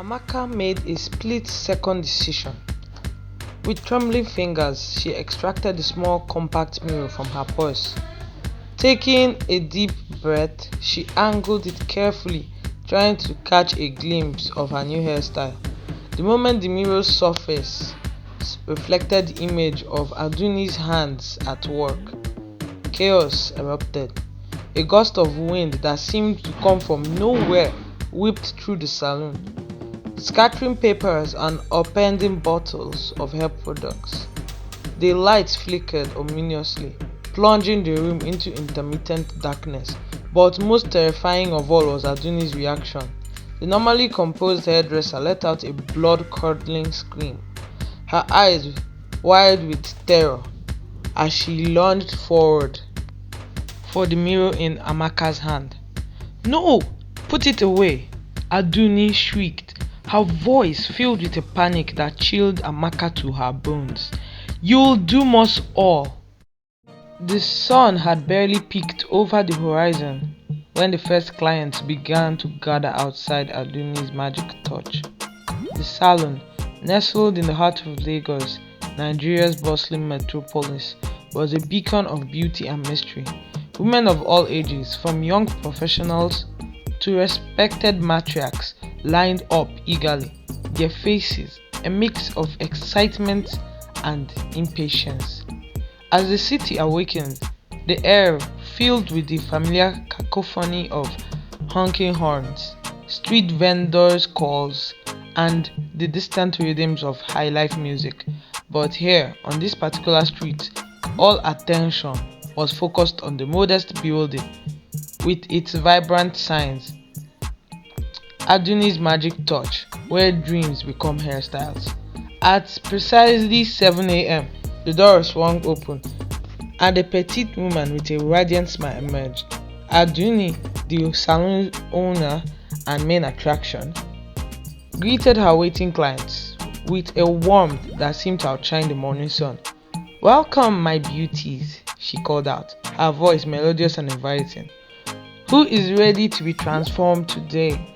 Amaka made a split-second decision. With trembling fingers, she extracted the small compact mirror from her purse. Taking a deep breath, she angled it carefully, trying to catch a glimpse of her new hairstyle. The moment the mirror's surface reflected the image of Aduni's hands at work, chaos erupted. A gust of wind that seemed to come from nowhere whipped through the salon, scattering papers and upending bottles of hair products. The lights flickered ominously, plunging the room into intermittent darkness. But most terrifying of all was Aduni's reaction. The normally composed hairdresser let out a blood-curdling scream, her eyes wide with terror as she lunged forward for the mirror in Amaka's hand. "No! Put it away!" Aduni shrieked, her voice filled with a panic that chilled Amaka to her bones. "You'll doom us all!" The sun had barely peeked over the horizon when the first clients began to gather outside Aduni's magic touch. The salon, nestled in the heart of Lagos, Nigeria's bustling metropolis, was a beacon of beauty and mystery. Women of all ages, from young professionals to respected matriarchs, lined up eagerly, their faces a mix of excitement and impatience. As the city awakened, the air filled with the familiar cacophony of honking horns, street vendors' calls, and the distant rhythms of high-life music. But here, on this particular street, all attention was focused on the modest building with its vibrant signs, Aduni's magic touch, where dreams become hairstyles. At precisely 7 a.m., the door swung open, and a petite woman with a radiant smile emerged. Aduni, the salon owner and main attraction, greeted her waiting clients with a warmth that seemed to outshine the morning sun. "Welcome, my beauties," she called out, her voice melodious and inviting. "Who is ready to be transformed today?"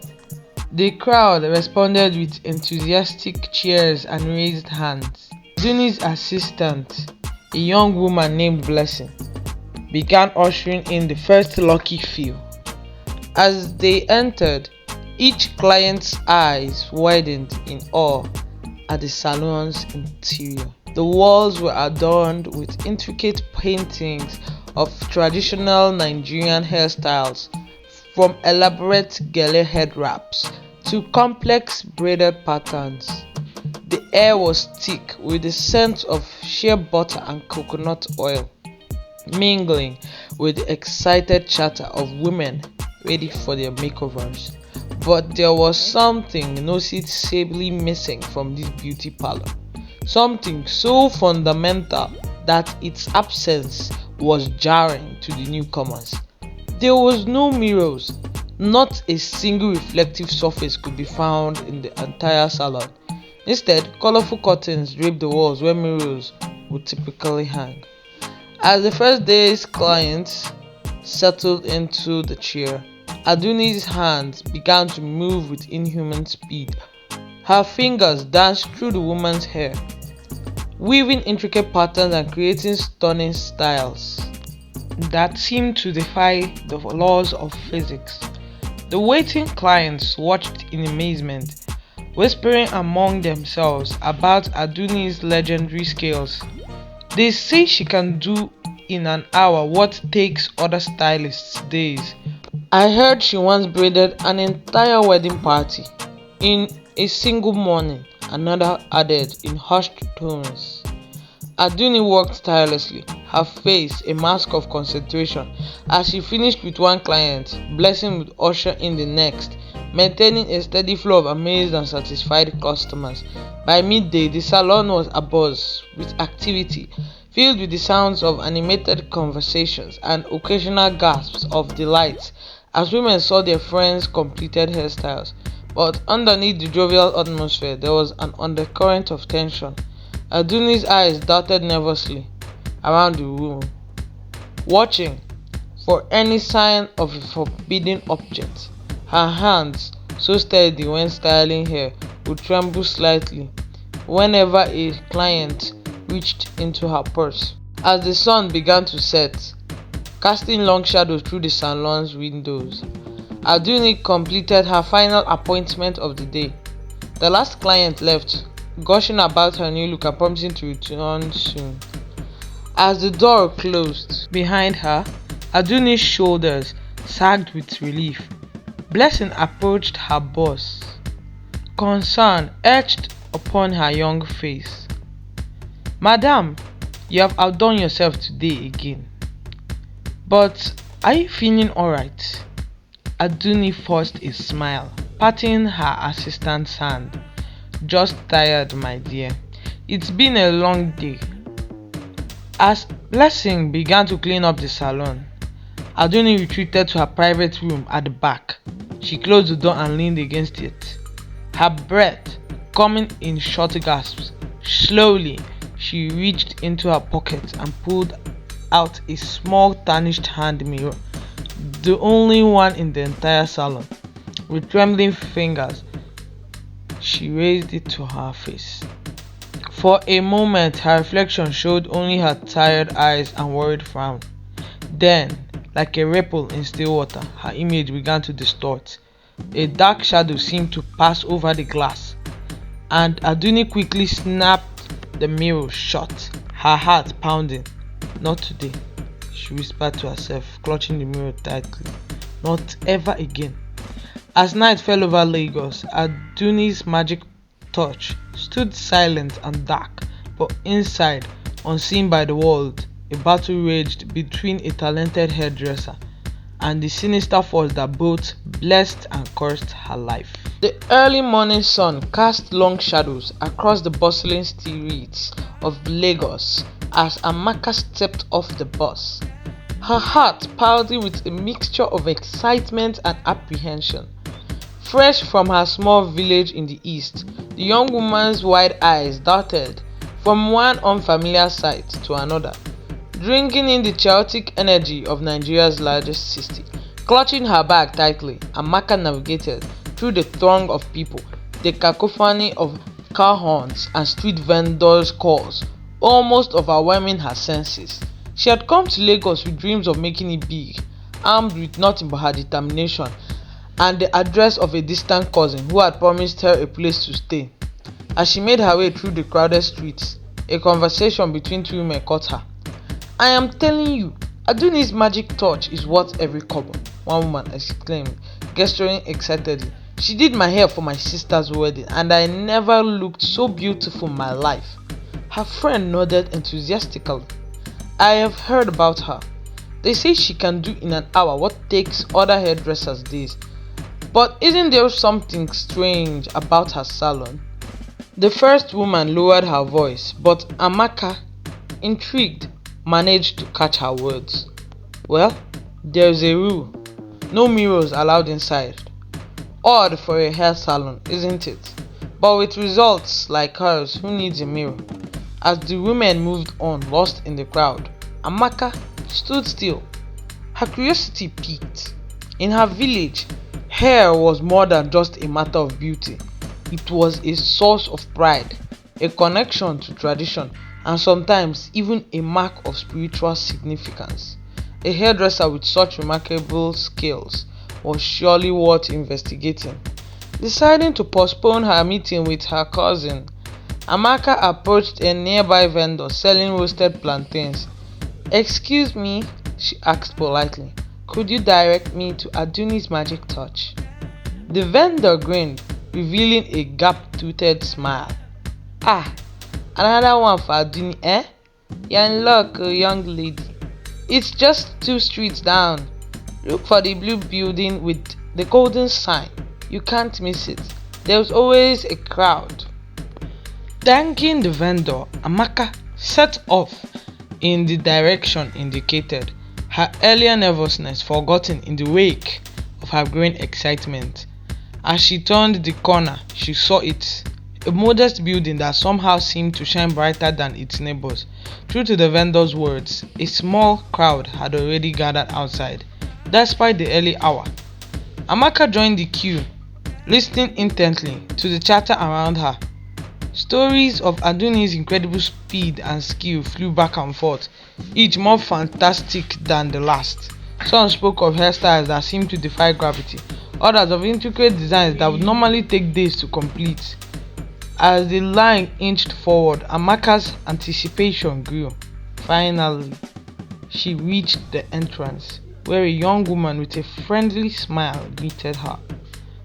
The crowd responded with enthusiastic cheers and raised hands. Aduni's assistant, a young woman named Blessing, began ushering in the first lucky few. As they entered, each client's eyes widened in awe at the salon's interior. The walls were adorned with intricate paintings of traditional Nigerian hairstyles, from elaborate gele head wraps to complex braided patterns. The air was thick with the scent of shea butter and coconut oil, mingling with the excited chatter of women ready for their makeovers. But there was something noticeably missing from this beauty parlor, something so fundamental that its absence was jarring to the newcomers. There was no mirrors. Not a single reflective surface could be found in the entire salon. Instead, colorful curtains draped the walls where mirrors would typically hang. As the first day's clients settled into the chair, Aduni's hands began to move with inhuman speed. Her fingers danced through the woman's hair, weaving intricate patterns and creating stunning styles that seemed to defy the laws of physics. The waiting clients watched in amazement, whispering among themselves about Aduni's legendary skills. "They say she can do in an hour what takes other stylists days. I heard she once braided an entire wedding party in a single morning," another added in hushed tones. Aduni worked tirelessly, her face a mask of concentration. As she finished with one client, Blessing would usher in the next, maintaining a steady flow of amazed and satisfied customers. By midday, the salon was abuzz with activity, filled with the sounds of animated conversations and occasional gasps of delight as women saw their friends' completed hairstyles. But underneath the jovial atmosphere, there was an undercurrent of tension. Aduni's eyes darted nervously around the room, watching for any sign of a forbidden object. Her hands, so steady when styling hair, would tremble slightly whenever a client reached into her purse. As the sun began to set, casting long shadows through the salon's windows, Aduni completed her final appointment of the day. The last client left, gushing about her new look and promising to return soon. As the door closed behind her, Aduni's shoulders sagged with relief. Blessing approached her boss. Concern etched upon her young face. "Madam, you have outdone yourself today again. But are you feeling alright?" Aduni forced a smile, patting her assistant's hand. "Just tired, my dear. It's been a long day." As Blessing began to clean up the salon, Aduni retreated to her private room at the back. She closed the door and leaned against it, her breath coming in short gasps. Slowly, she reached into her pocket and pulled out a small tarnished hand mirror, the only one in the entire salon. With trembling fingers, she raised it to her face. For a moment, her reflection showed only her tired eyes and worried frown. Then, like a ripple in still water, her image began to distort. A dark shadow seemed to pass over the glass, and Aduni quickly snapped the mirror shut, her heart pounding. "Not today," she whispered to herself, clutching the mirror tightly. "Not ever again." As night fell over Lagos, Aduni's magic touch stood silent and dark, but inside, unseen by the world, a battle raged between a talented hairdresser and the sinister force that both blessed and cursed her life. The early morning sun cast long shadows across the bustling streets of Lagos as Amaka stepped off the bus, her heart pounding with a mixture of excitement and apprehension. Fresh from her small village in the east, the young woman's wide eyes darted from one unfamiliar sight to another, drinking in the chaotic energy of Nigeria's largest city. Clutching her bag tightly, Amaka navigated through the throng of people, the cacophony of car horns and street vendors' calls, almost overwhelming her senses. She had come to Lagos with dreams of making it big, armed with nothing but her determination and the address of a distant cousin who had promised her a place to stay. As she made her way through the crowded streets, a conversation between two women caught her. "I am telling you, Aduni's magic touch is worth every kobo," one woman exclaimed, gesturing excitedly. "She did my hair for my sister's wedding, and I never looked so beautiful in my life." Her friend nodded enthusiastically. "I have heard about her. They say she can do in an hour what takes other hairdressers days. But isn't there something strange about her salon?" The first woman lowered her voice, but Amaka, intrigued, managed to catch her words. "Well, there's a rule. No mirrors allowed inside. Odd for a hair salon, isn't it? But with results like hers, who needs a mirror?" As the women moved on, lost in the crowd, Amaka stood still. Her curiosity piqued. In her village, hair was more than just a matter of beauty. It was a source of pride, a connection to tradition, and sometimes even a mark of spiritual significance. A hairdresser with such remarkable skills was surely worth investigating. Deciding to postpone her meeting with her cousin, Amaka approached a nearby vendor selling roasted plantains. "Excuse me," she asked politely. "Could you direct me to Aduni's magic touch?" The vendor grinned, revealing a gap-toothed smile. "Ah, another one for Aduni, eh? You're in luck, young lady. It's just 2 streets down. Look for the blue building with the golden sign. You can't miss it. There's always a crowd." Thanking the vendor, Amaka set off in the direction indicated, her earlier nervousness forgotten in the wake of her growing excitement. As she turned the corner, she saw it, a modest building that somehow seemed to shine brighter than its neighbors. True to the vendor's words, a small crowd had already gathered outside, despite the early hour. Amaka joined the queue, listening intently to the chatter around her. Stories of Aduni's incredible speed and skill flew back and forth, each more fantastic than the last. Some spoke of hairstyles that seemed to defy gravity, others of intricate designs that would normally take days to complete. As the line inched forward, Amaka's anticipation grew. Finally, she reached the entrance, where a young woman with a friendly smile greeted her.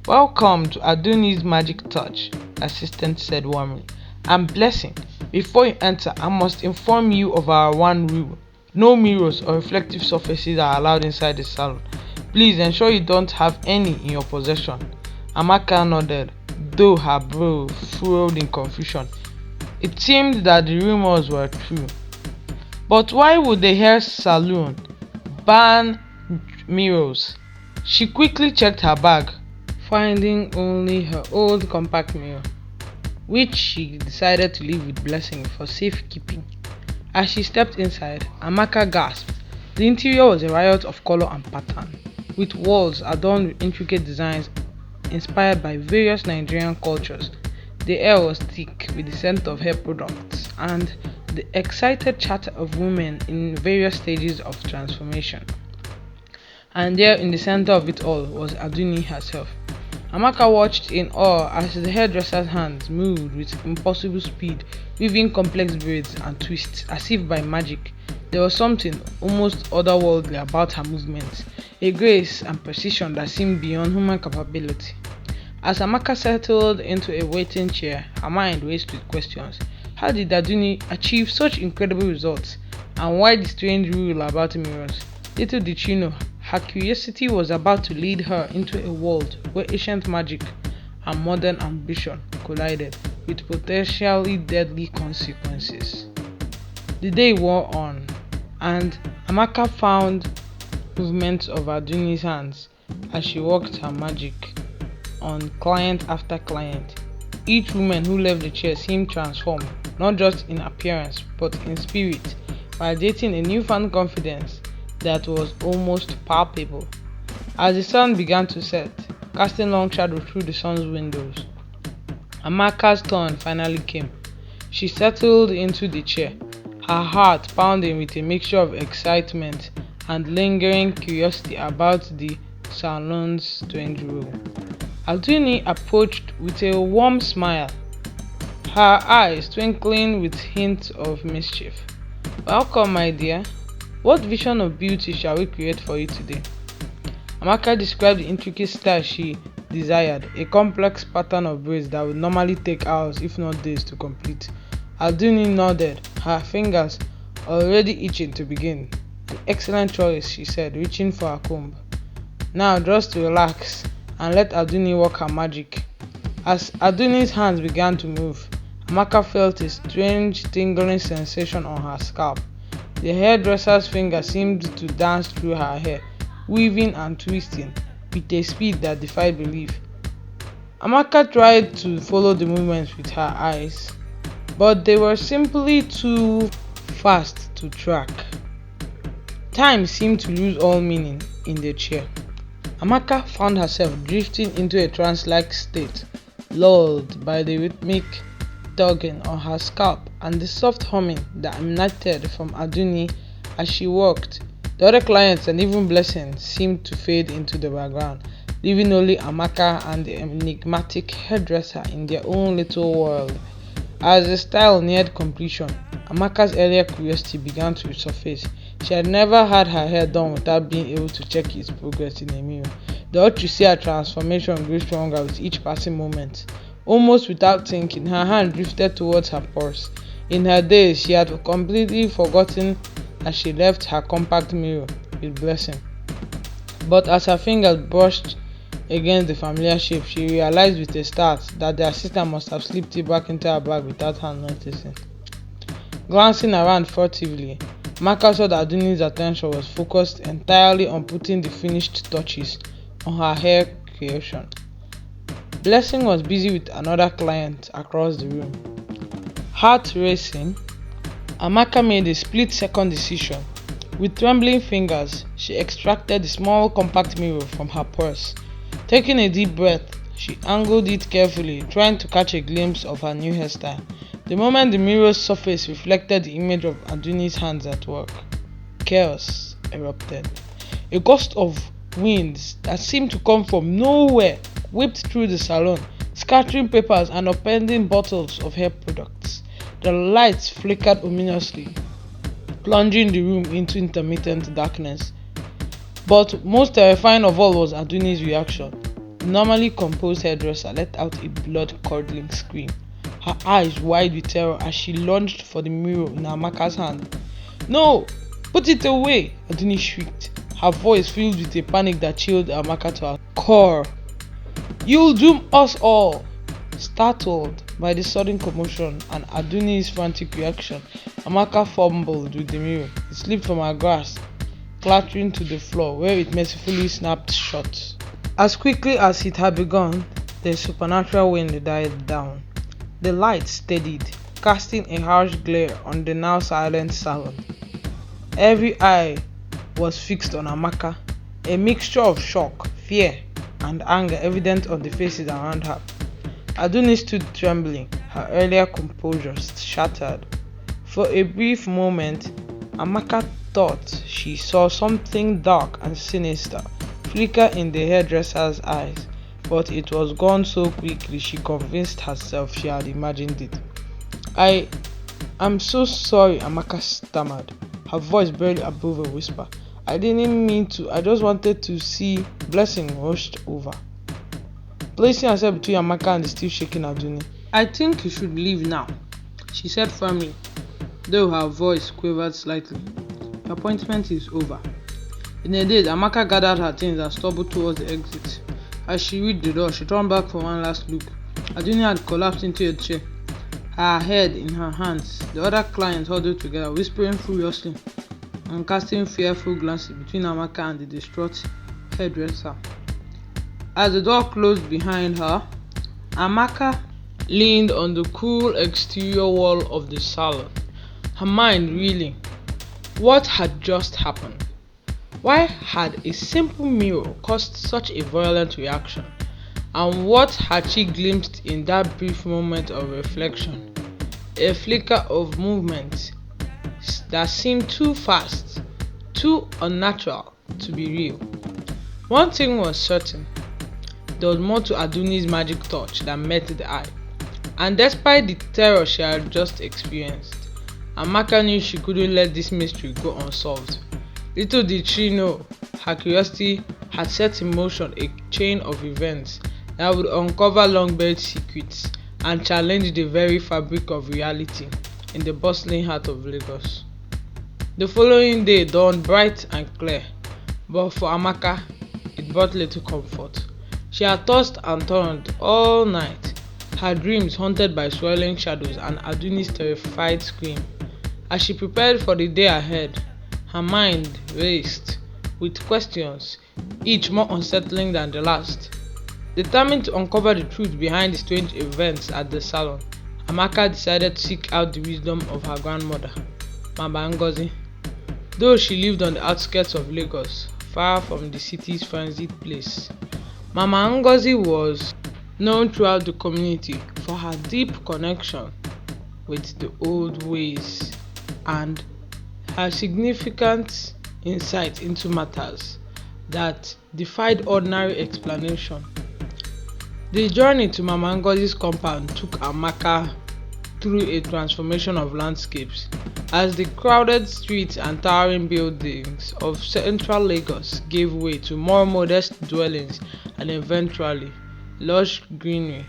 "Welcome to Aduni's Magic Touch," the assistant said warmly. "And Blessing, before you enter, I must inform you of our one rule. No mirrors or reflective surfaces are allowed inside the salon. Please ensure you don't have any in your possession." Amaka nodded, though her brow furrowed in confusion. It seemed that the rumors were true. But why would the hair salon ban mirrors? She quickly checked her bag, finding only her old compact mirror, which she decided to leave with Blessing for safekeeping. As she stepped inside, Amaka gasped. The interior was a riot of color and pattern, with walls adorned with intricate designs inspired by various Nigerian cultures. The air was thick with the scent of hair products and the excited chatter of women in various stages of transformation. And there in the center of it all was Aduni herself. Amaka watched in awe as the hairdresser's hands moved with impossible speed, weaving complex braids and twists as if by magic. There was something almost otherworldly about her movements, a grace and precision that seemed beyond human capability. As Amaka settled into a waiting chair, her mind raced with questions. How did Aduni achieve such incredible results? And why the strange rule about mirrors? Little did she know, her curiosity was about to lead her into a world where ancient magic and modern ambition collided with potentially deadly consequences. The day wore on, and Amaka found movements of Aduni's hands as she worked her magic on client after client. Each woman who left the chair seemed transformed, not just in appearance but in spirit, radiating a newfound confidence that was almost palpable. As the sun began to set, casting long shadows through the sun's windows, Amaka's turn finally came. She settled into the chair, her heart pounding with a mixture of excitement and lingering curiosity about the salon's strange rule. Aduni approached with a warm smile, her eyes twinkling with hints of mischief. "Welcome, my dear. What vision of beauty shall we create for you today?" Amaka described the intricate style she desired, a complex pattern of braids that would normally take hours if not days to complete. Aduni nodded, her fingers already itching to begin. "An excellent choice," she said, reaching for her comb. "Now just relax and let Aduni work her magic." As Aduni's hands began to move, Amaka felt a strange tingling sensation on her scalp. The hairdresser's fingers seemed to dance through her hair, weaving and twisting with a speed that defied belief. Amaka tried to follow the movements with her eyes, but they were simply too fast to track. Time seemed to lose all meaning in the chair. Amaka found herself drifting into a trance-like state, lulled by the rhythmic tugging on her scalp and the soft humming that emanated from Aduni as she worked. The other clients and even Blessing seemed to fade into the background, leaving only Amaka and the enigmatic hairdresser in their own little world. As the style neared completion, Amaka's earlier curiosity began to resurface. She had never had her hair done without being able to check its progress in a mirror. The urge to see her transformation grew stronger with each passing moment. Almost without thinking, her hand drifted towards her purse. In her daze, she had completely forgotten as she left her compact mirror with Blessing. But as her fingers brushed against the familiar shape, she realized with a start that the assistant must have slipped it back into her bag without her noticing. Glancing around furtively, Amaka saw that Aduni's attention was focused entirely on putting the finished touches on her hair creation. Blessing was busy with another client across the room. Heart racing, Amaka made a split-second decision. With trembling fingers, she extracted the small compact mirror from her purse. Taking a deep breath, She angled it carefully, trying to catch a glimpse of her new hairstyle. The moment the mirror's surface reflected the image of Aduni's hands at work, chaos erupted. A gust of winds that seemed to come from nowhere whipped through the salon, scattering papers and upending bottles of hair products. The lights flickered ominously, plunging the room into intermittent darkness. But most terrifying of all was Aduni's reaction. The normally composed hairdresser let out a blood-curdling scream, her eyes wide with terror as she lunged for the mirror in Amaka's hand. "No! Put it away!" Aduni shrieked, her voice filled with a panic that chilled Amaka to her core. "You'll doom us all!" Startled by the sudden commotion and Aduni's frantic reaction, Amaka fumbled with the mirror. It slipped from her grasp, clattering to the floor where it mercifully snapped shut. As quickly as it had begun, the supernatural wind died down. The light steadied, casting a harsh glare on the now silent salon. Every eye was fixed on Amaka, a mixture of shock, fear, and anger evident on the faces around her. Aduni stood trembling, her earlier composure shattered. For a brief moment, Amaka thought she saw something dark and sinister flicker in the hairdresser's eyes, but it was gone so quickly she convinced herself she had imagined it. I'm so sorry," Amaka stammered, her voice barely above a whisper. "I didn't mean to. I just wanted to see." Blessing rushed over, placing herself between Amaka and the still shaking Aduni. "I think you should leave now," she said firmly, though her voice quivered slightly. "Your appointment is over." In a daze, Amaka gathered her things and stumbled towards the exit. As she reached the door, she turned back for one last look. Aduni had collapsed into a chair, her head in her hands. The other clients huddled together, whispering furiously and casting fearful glances between Amaka and the distraught hairdresser. As the door closed behind her, Amaka leaned on the cool exterior wall of the salon, her mind reeling. What had just happened? Why had a simple mirror caused such a violent reaction? And what had she glimpsed in that brief moment of reflection? A flicker of movement that seemed too fast, too unnatural to be real. One thing was certain: there was more to Aduni's magic touch than met the eye. And despite the terror she had just experienced, Amaka knew she couldn't let this mystery go unsolved. Little did she know, her curiosity had set in motion a chain of events that would uncover long-buried secrets and challenge the very fabric of reality in the bustling heart of Lagos. The following day dawned bright and clear, but for Amaka, it brought little comfort. She had tossed and turned all night, her dreams haunted by swirling shadows and Aduni's terrified scream. As she prepared for the day ahead, her mind raced with questions, each more unsettling than the last. Determined to uncover the truth behind the strange events at the salon, Amaka decided to seek out the wisdom of her grandmother, Mama Ngozi. Though she lived on the outskirts of Lagos, far from the city's frenzied place, Mama Ngozi was known throughout the community for her deep connection with the old ways and her significant insight into matters that defied ordinary explanation. The journey to Mama Ngozi's compound took Amaka through a transformation of landscapes, as the crowded streets and towering buildings of central Lagos gave way to more modest dwellings and eventually lush greenery.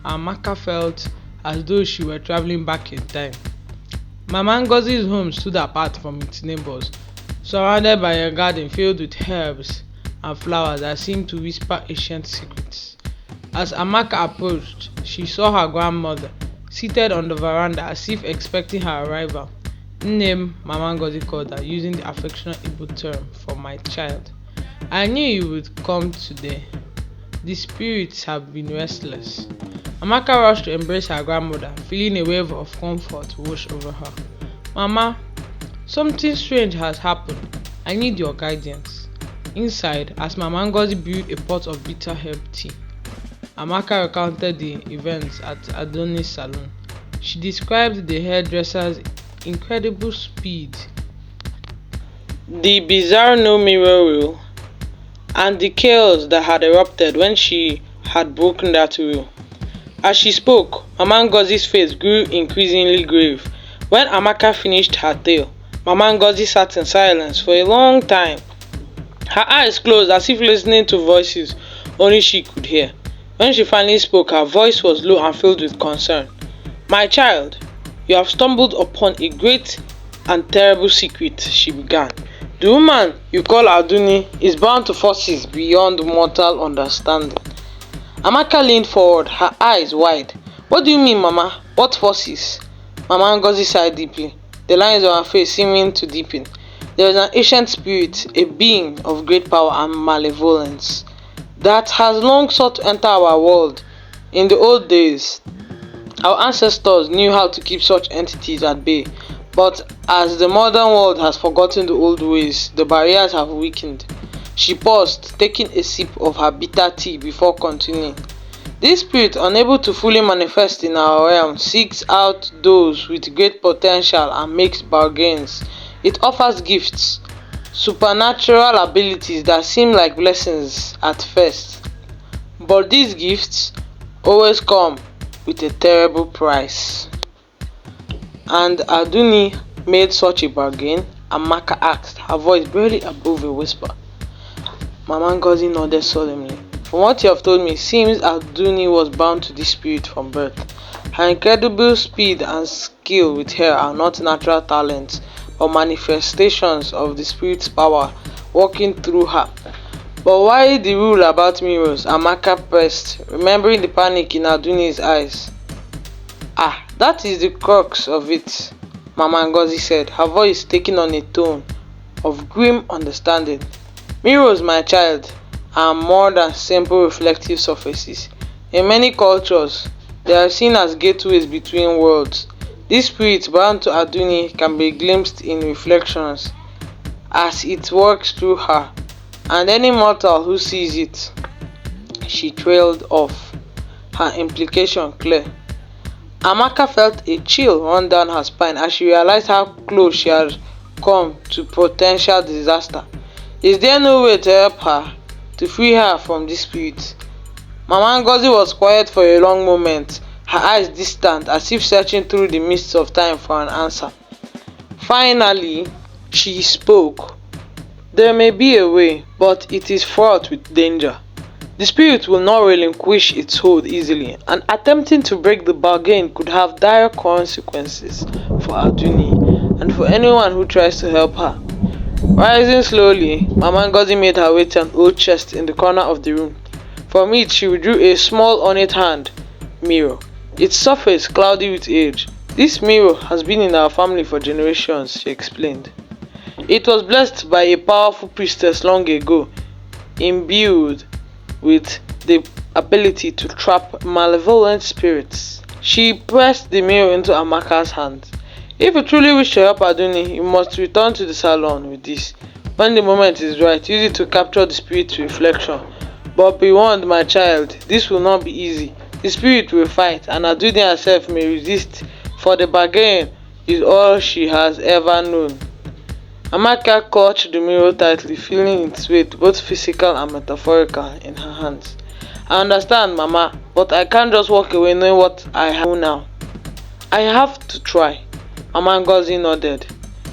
Amaka felt as though she were traveling back in time. Mama Ngozi's home stood apart from its neighbors, surrounded by a garden filled with herbs and flowers that seemed to whisper ancient secrets. As Amaka approached, she saw her grandmother seated on the veranda as if expecting her arrival. Name, Mama Ngozi called her, using the affectionate Igbo term for "my child." "I knew you would come today. The spirits have been restless." Amaka rushed to embrace her grandmother, feeling a wave of comfort wash over her. "Mama, something strange has happened. I need your guidance." Inside, as Mama Ngozi brewed a pot of bitter herb tea, Amaka recounted the events at Adoni's salon. She described the hairdresser's incredible speed, the bizarre no mirror rule, and the chaos that had erupted when she had broken that rule. As she spoke, Mama Ngozi's face grew increasingly grave. When Amaka finished her tale, Mama Ngozi sat in silence for a long time, her eyes closed as if listening to voices only she could hear. When she finally spoke, her voice was low and filled with concern. "My child, you have stumbled upon a great and terrible secret," she began. "The woman you call Aduni is bound to forces beyond mortal understanding." Amaka leaned forward, her eyes wide. "What do you mean, Mama? What forces?" Mama Ngozi sighed deeply, the lines on her face seeming to deepen. "There is an ancient spirit, a being of great power and malevolence, that has long sought to enter our world. In the old days, our ancestors knew how to keep such entities at bay, but as the modern world has forgotten the old ways, the barriers have weakened." She paused, taking a sip of her bitter tea before continuing. "This spirit, unable to fully manifest in our realm, seeks out those with great potential and makes bargains. It offers gifts, supernatural abilities that seem like blessings at first. But these gifts always come with a terrible price." "And Aduni made such a bargain?" Amaka asked, her voice barely above a whisper. Mama Ngozi nodded solemnly. "From what you have told me, it seems Aduni was bound to this spirit from birth. Her incredible speed and skill with hair are not natural talents, but manifestations of the spirit's power working through her." "But why the rule about mirrors?" Amaka pressed, remembering the panic in Aduni's eyes. "Ah, that is the crux of it," Mama Ngozi said, her voice taking on a tone of grim understanding. "Mirrors, my child, are more than simple reflective surfaces. In many cultures, they are seen as gateways between worlds. This spirit bound to Aduni can be glimpsed in reflections as it works through her, and any mortal who sees it." She trailed off, her implication clear. Amaka felt a chill run down her spine as she realized how close she had come to potential disaster. Is there no way to help her, to free her from this spirit? Mama Ngozi was quiet for a long moment, her eyes distant as if searching through the mists of time for an answer. Finally, she spoke. "There may be a way, but it is fraught with danger. The spirit will not relinquish its hold easily, and attempting to break the bargain could have dire consequences for Aduni and for anyone who tries to help her." Rising slowly, Mama Ngozi made her way to an old chest in the corner of the room. From it, she withdrew a small ornate hand mirror, its surface cloudy with age. "This mirror has been in our family for generations," she explained. "It was blessed by a powerful priestess long ago, imbued with the ability to trap malevolent spirits." She pressed the mirror into Amaka's hand. "If you truly wish to help Aduni, you must return to the salon with this. When the moment is right, use it to capture the spirit's reflection. But be warned, my child, this will not be easy. The spirit will fight, and Aduni herself may resist, for the bargain is all she has ever known." Amaka clutched the mirror tightly, feeling its weight, both physical and metaphorical, in her hands. "I understand, Mama, but I can't just walk away knowing what I have now." "I have to try." Mama Ngozi nodded,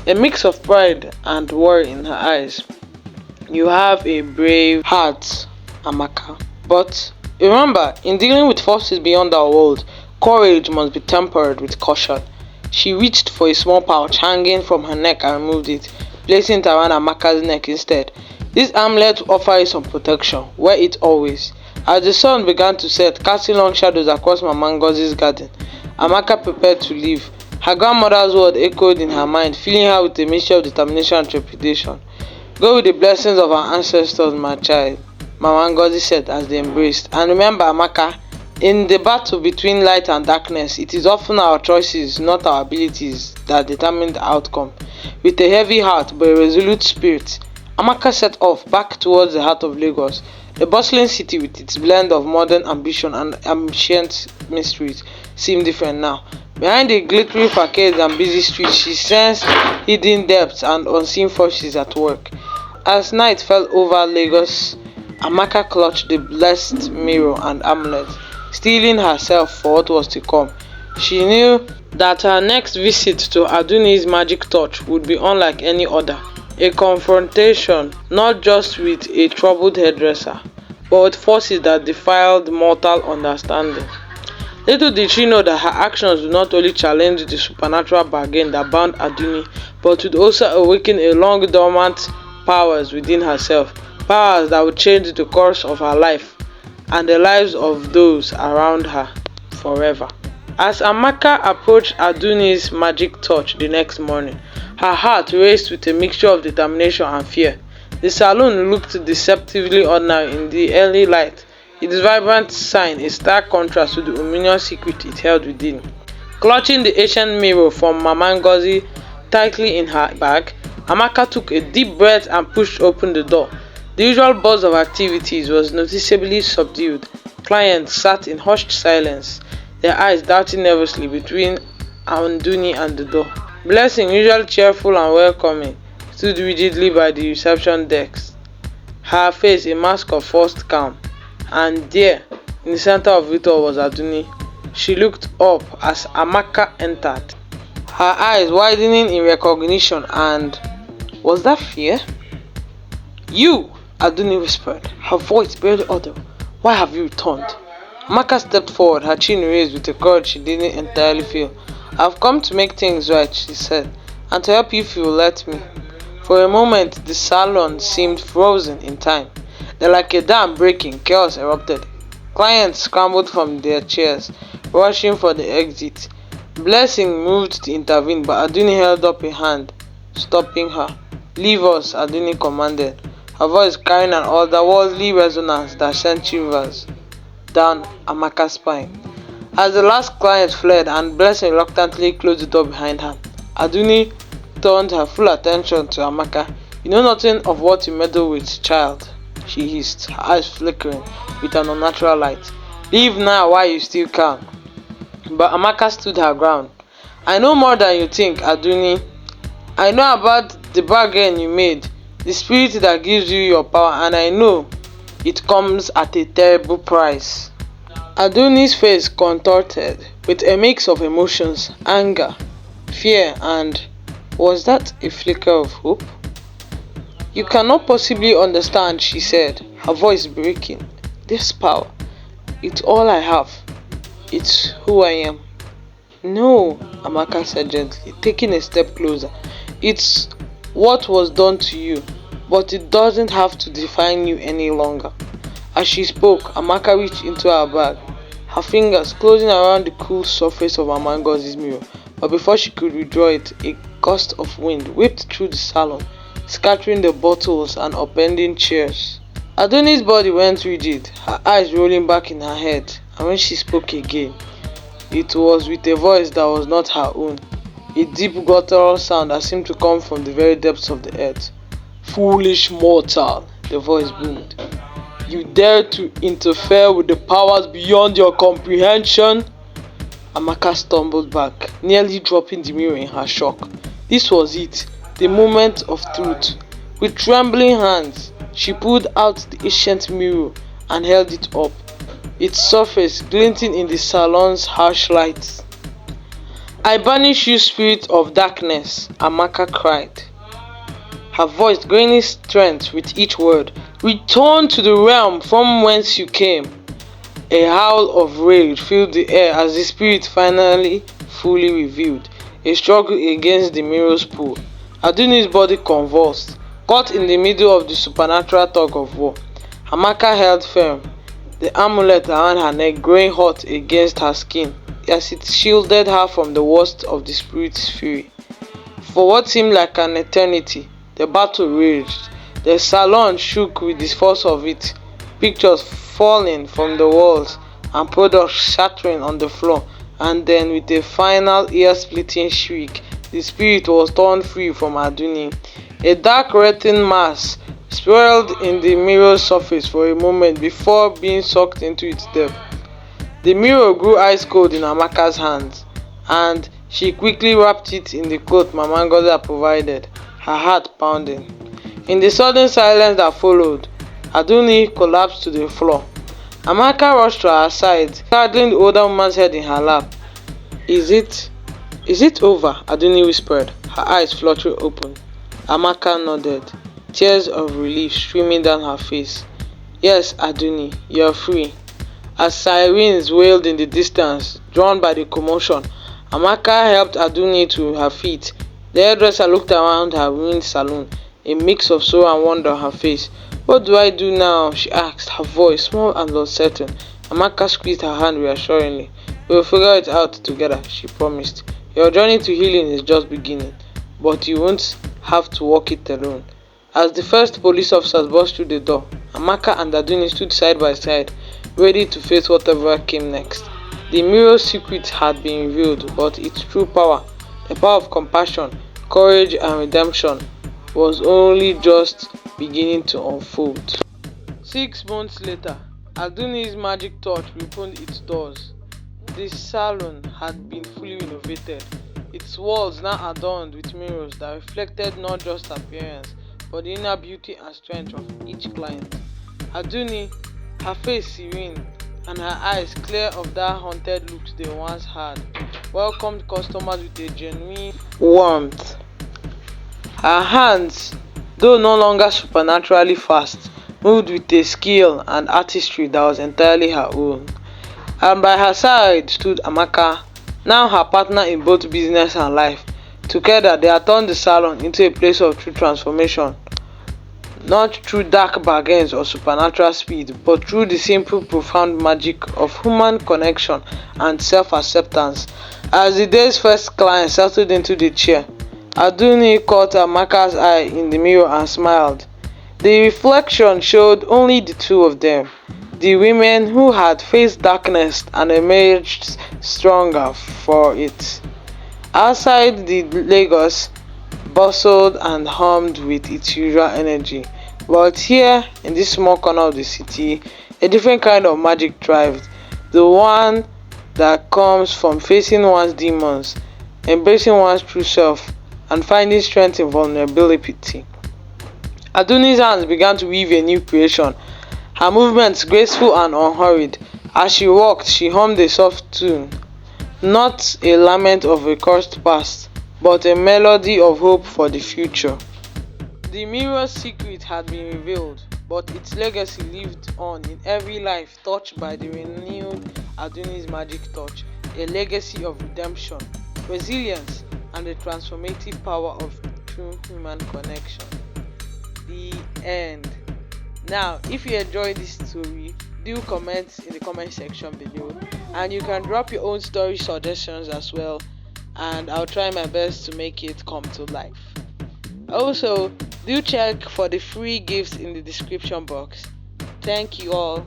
a mix of pride and worry in her eyes. "You have a brave heart, Amaka. But remember, in dealing with forces beyond our world, courage must be tempered with caution." She reached for a small pouch hanging from her neck and removed it, placing it around Amaka's neck instead. "This amulet will offer you some protection. Wear it always." As the sun began to set, casting long shadows across Mama Ngozi's garden, Amaka prepared to leave. Her grandmother's word echoed in her mind, filling her with a mixture of determination and trepidation. "Go with the blessings of our ancestors, my child," Mama Ngozi said as they embraced. "And remember, Amaka, in the battle between light and darkness, it is often our choices, not our abilities, that determine the outcome." With a heavy heart but a resolute spirit, Amaka set off back towards the heart of Lagos, The bustling city, with its blend of modern ambition and ancient mysteries, seemed different now. Behind the glittering facades and busy streets, she sensed hidden depths and unseen forces at work. As night fell over Lagos, Amaka clutched the blessed mirror and amulet, steeling herself for what was to come. She knew that her next visit to Aduni's magic touch would be unlike any other. A confrontation not just with a troubled hairdresser, but with forces that defied mortal understanding. Little did she know that her actions would not only challenge the supernatural bargain that bound Aduni, but would also awaken a long dormant powers within herself, powers that would change the course of her life and the lives of those around her forever. As Amaka approached Aduni's magic touch the next morning, her heart raced with a mixture of determination and fear. The salon looked deceptively ordinary in the early light, its vibrant sign a stark contrast to the ominous secret it held within. Clutching the ancient mirror from Mama Ngozi tightly in her bag, Amaka took a deep breath and pushed open the door. The usual buzz of activities was noticeably subdued. Clients sat in hushed silence, their eyes darting nervously between Anduni and the door. Blessing, usually cheerful and welcoming, stood rigidly by the reception desk, her face a mask of forced calm. And there, in the center of it all, was Aduni. She looked up as Amaka entered, her eyes widening in recognition. And was that fear? "You!" Aduni whispered, her voice barely audible. "Why have you returned?" Amaka stepped forward, her chin raised with a courage she didn't entirely feel. "I've come to make things right," she said, "and to help you if you'll let me." For a moment, the salon seemed frozen in time. Then, like a dam breaking, chaos erupted. Clients scrambled from their chairs, rushing for the exit. Blessing moved to intervene, but Aduni held up a hand, stopping her. "Leave us," Aduni commanded, her voice carrying an otherworldly resonance that sent shivers down Amaka's spine. As the last client fled and Blessing reluctantly closed the door behind her, Aduni turned her full attention to Amaka. "You know nothing of what you meddle with, child," she hissed, her eyes flickering with an unnatural light. "Leave now while you still can." But Amaka stood her ground. "I know more than you think, Aduni. I know about the bargain you made, the spirit that gives you your power, and I know it comes at a terrible price." Aduni's face contorted with a mix of emotions, anger, fear, and was that a flicker of hope? "You cannot possibly understand," she said, her voice breaking. "This power, it's all I have. It's who I am." "No," Amaka said gently, taking a step closer. "It's what was done to you, but it doesn't have to define you any longer." As she spoke, Amaka reached into her bag, her fingers closing around the cool surface of Mama Ngozi's mirror. But before she could withdraw it, a gust of wind whipped through the salon, scattering the bottles and upending chairs. Aduni's body went rigid, her eyes rolling back in her head, and when she spoke again, it was with a voice that was not her own, a deep guttural sound that seemed to come from the very depths of the earth. "Foolish mortal," the voice boomed. "You dare to interfere with the powers beyond your comprehension?" Amaka stumbled back, nearly dropping the mirror in her shock. This was it, the moment of truth. With trembling hands, she pulled out the ancient mirror and held it up, its surface glinting in the salon's harsh lights. "I banish you, spirit of darkness," Amaka cried, her voice gaining strength with each word. "Return to the realm from whence you came." A howl of rage filled the air as the spirit finally fully revealed, a struggle against the mirror's pull. Aduni's body convulsed, caught in the middle of the supernatural tug of war. Amaka held firm, the amulet around her neck growing hot against her skin as it shielded her from the worst of the spirit's fury. For what seemed like an eternity, the battle raged. The salon shook with the force of it, pictures falling from the walls and products shattering on the floor, and then with a final ear-splitting shriek, the spirit was torn free from Aduni. A dark writhing mass swirled in the mirror's surface for a moment before being sucked into its depth. The mirror grew ice cold in Amaka's hands, and she quickly wrapped it in the cloth Mama Ngozi had provided, her heart pounding. In the sudden silence that followed, Aduni collapsed to the floor. Amaka rushed to her side, cuddling the older woman's head in her lap. Is it over? Aduni whispered, her eyes fluttering open. Amaka nodded, tears of relief streaming down her face. Yes, Aduni, you're free. As sirens wailed in the distance, drawn by the commotion, Amaka helped Aduni to her feet. The hairdresser looked around her ruined salon, a mix of sorrow and wonder on her face. What do I do now? She asked, her voice small and uncertain. Amaka squeezed her hand reassuringly. We'll figure it out together, she promised. Your journey to healing is just beginning, but you won't have to walk it alone. As the first police officers burst through the door, Amaka and Aduni stood side by side, ready to face whatever came next. The mirror's secret had been revealed, but its true power, the power of compassion, courage, and redemption, was only just beginning to unfold. 6 months later, Aduni's magic torch opened its doors. The salon had been fully renovated, its walls now adorned with mirrors that reflected not just appearance, but the inner beauty and strength of each client. Aduni, her face serene and her eyes clear of that haunted look they once had, welcomed customers with a genuine warmth. Her hands, though no longer supernaturally fast, moved with a skill and artistry that was entirely her own. And by her side stood Amaka, now her partner in both business and life. Together they had turned the salon into a place of true transformation, not through dark bargains or supernatural speed, but through the simple profound magic of human connection and self-acceptance. As the day's first client settled into the chair, Aduni caught Amaka's eye in the mirror and smiled. The reflection showed only the two of them, the women who had faced darkness and emerged stronger for it. Outside, the Lagos bustled and hummed with its usual energy, but here, in this small corner of the city, a different kind of magic thrived, the one that comes from facing one's demons, embracing one's true self, and finding strength in vulnerability. Aduni's hands began to weave a new creation, her movements graceful and unhurried. As she walked, she hummed a soft tune, not a lament of a cursed past, but a melody of hope for the future. The mirror's secret had been revealed, but its legacy lived on in every life touched by the renewed Aduni's magic touch, a legacy of redemption, resilience, and the transformative power of true human connection. The end. Now, if you enjoyed this story, do comment in the comment section below, and you can drop your own story suggestions as well, and I'll try my best to make it come to life. Also, do check for the free gifts in the description box. Thank you all.